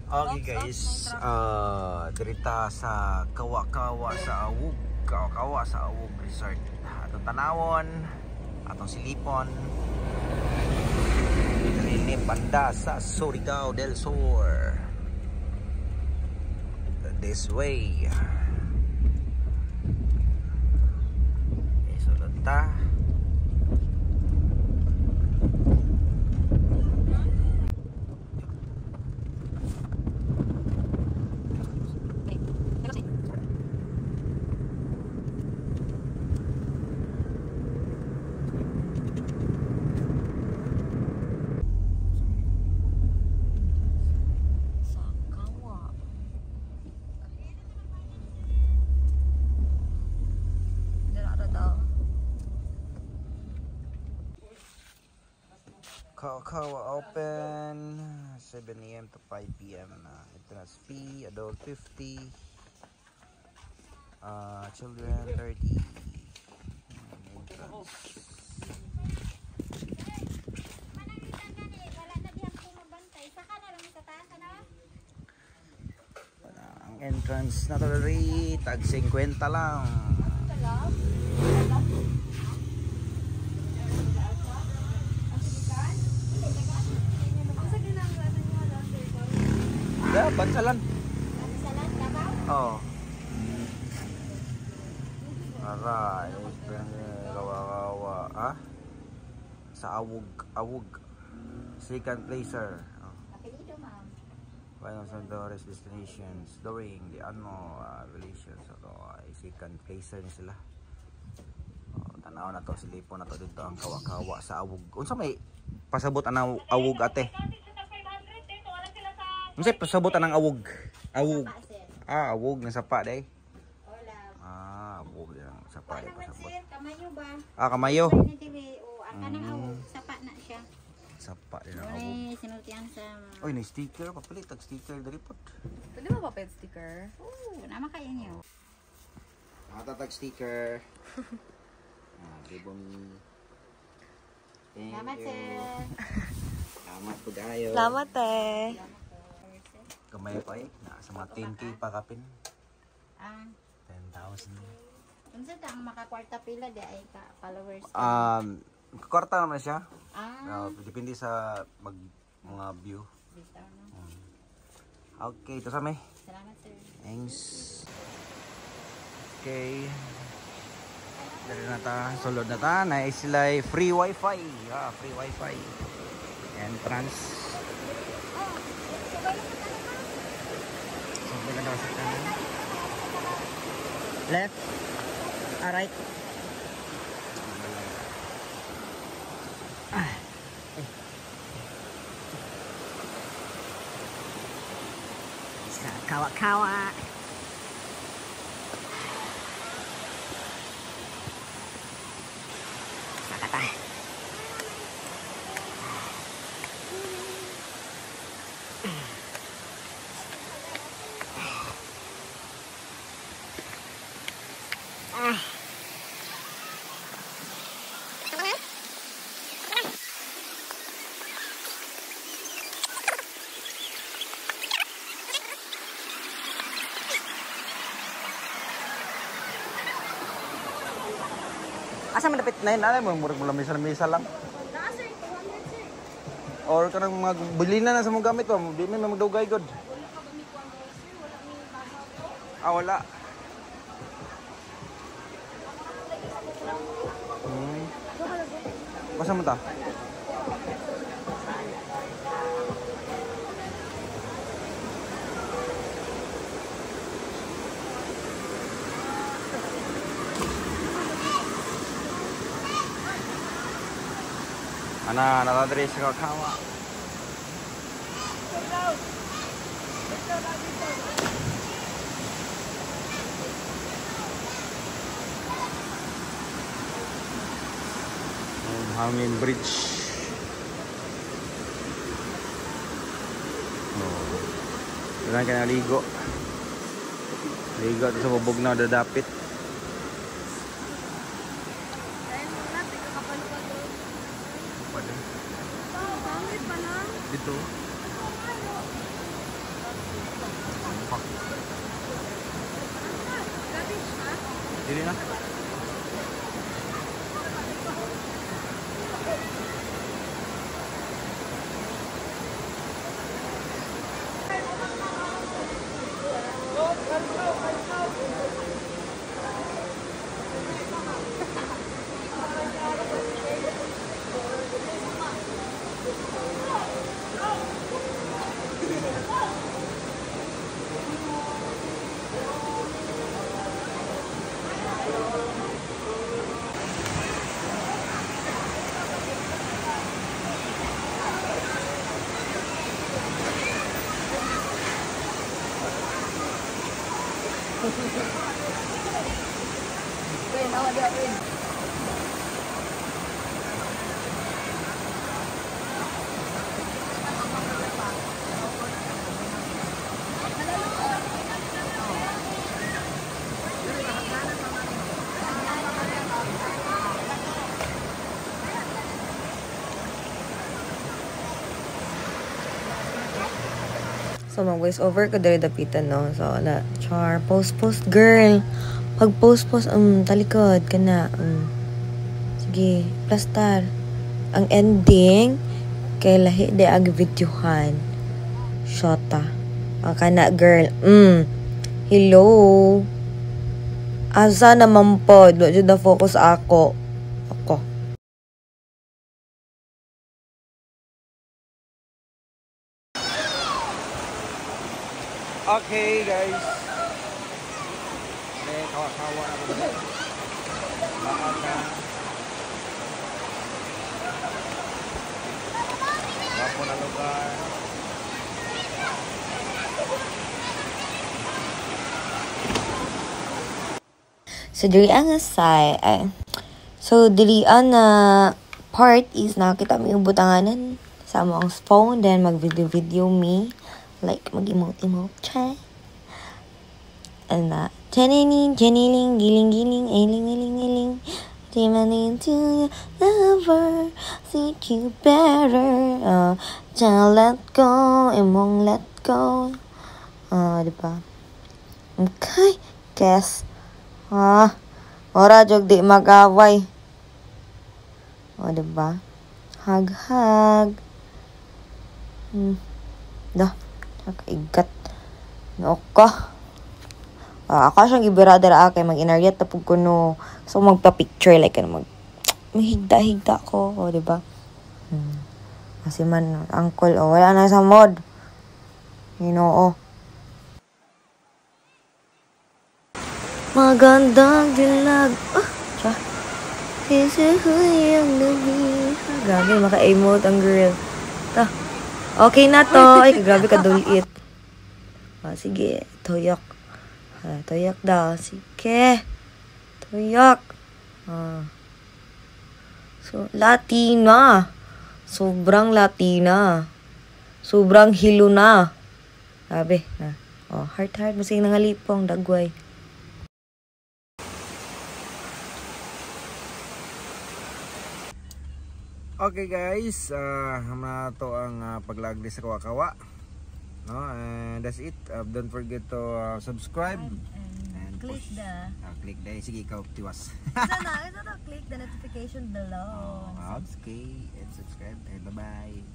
Okay guys, dirita sa Kawa-Kawa sa Awog, Kawa-Kawa sa Awog Resort. Atong tanawon, atong silipon. Dili banda sa Surigao del Sur. This way. Okay, sulod ta. Kawa open 7 AM to 5 PM na. Entrance fee, adult 50, children 30. Entrance. Ang entrance na to rin, tag 50 lang. Ya, bansalan. Bansalan ka ba? Oh. Aray, kawa-kawa. Ah? Sa Awog. Second placer. Oh. Apelido, ma'am. Final Sandores destinations during the relations. Second placer ni sila. Oh, tanaw na to, silipon na to dito ang kawa-kawa sa Awog. Unsa may pasabot ang Awog ate? Unsay pasabot ang Awog? Awog. Awog na sapa day. Hola. Awog lang sapa day pasabot. Kamayo ba? Kamayo. O ang kanang awog sapa na siya. Sapa din ang Awog. Ay, sinultian sa. Oy, na sticker papalit tag sticker diri pot. Pwede ba pa-pet sticker? Oo, nama kayo niyo. Tag sticker. Gibon. Salamat, sir. Salamat po kayo. Salamat eh. Kamay pa na sa mga 10K pa kapin. 10,000. Unsa ta ang makakwarta pila di ay ka followers? Kwarta naman siya. Depende sa mga view. Bitaw na. Okay, ito sa may. Salamat, sir. Thanks. Okay. Dari na ta, sulod na ta. Na sila free wifi. Free wifi. Entrance. Left. Right. Sa kawa-kawa. Sakata. Asa man dapat na yun? Alam mo, murag mula misa lang. Nasa 200, sir. Or kanang mga bilina na sa mong gamit ba? Di may magdugay god. Wala ka ba ni kuan sir? Wala ni bago. Wala. Basta mo ta? Ana, natadres sa kawa. Hangin bridge. Kailangan ka na ligo. Ligo sa bubog na dadapit. Dito. Dili na. So, mag-voice over ko dali dapitan, no? So, char, post, girl. Pag post, talikod ka na. Sige, plastar. Ang ending, kay lahi de ag videohan. Shota. Ka na, girl. Hello. Asa naman po. Doon na focus ako. Okay, guys. Kawa-kawa na ko. Lakad na. Wapo na lugar. So, diri ang asay. So, diri ang part is nakita mo yung butanganan sa among phone. Then, mag-video me. Like, mag-emote-emote. Chay. And Jeniling, giling, ailing. Demanding to your lover. Seek you better. Just let go. Emong let go. Diba? Okay. Guess. Ora jog di mag-away. Diba? Hug. Dah. Nakaigat. Ako siyang ibirada ra kay mag-inaryat tapog ko no. So magpa-picture like mahigda ko, diba? Kasi man uncle wala na sa mod. Magandang dilag. Kasi huyang gabi. Grabe, maka-emote ang girl. Okay na to. Ay, grabe ka dulit. Sige, tuyok. Tuyok daw. Sige. Tuyok. So, Latina. Sobrang Latina. Sobrang hilo na. Grabe. Heart. Masing nangalipong. Dagway. Okay guys, na to ang paglagdi sa kawa-kawa. No, and that's it. Don't forget to subscribe and click click the sige ikaw tiwas. Ito na, click the notification below. Okay, and subscribe. And bye-bye.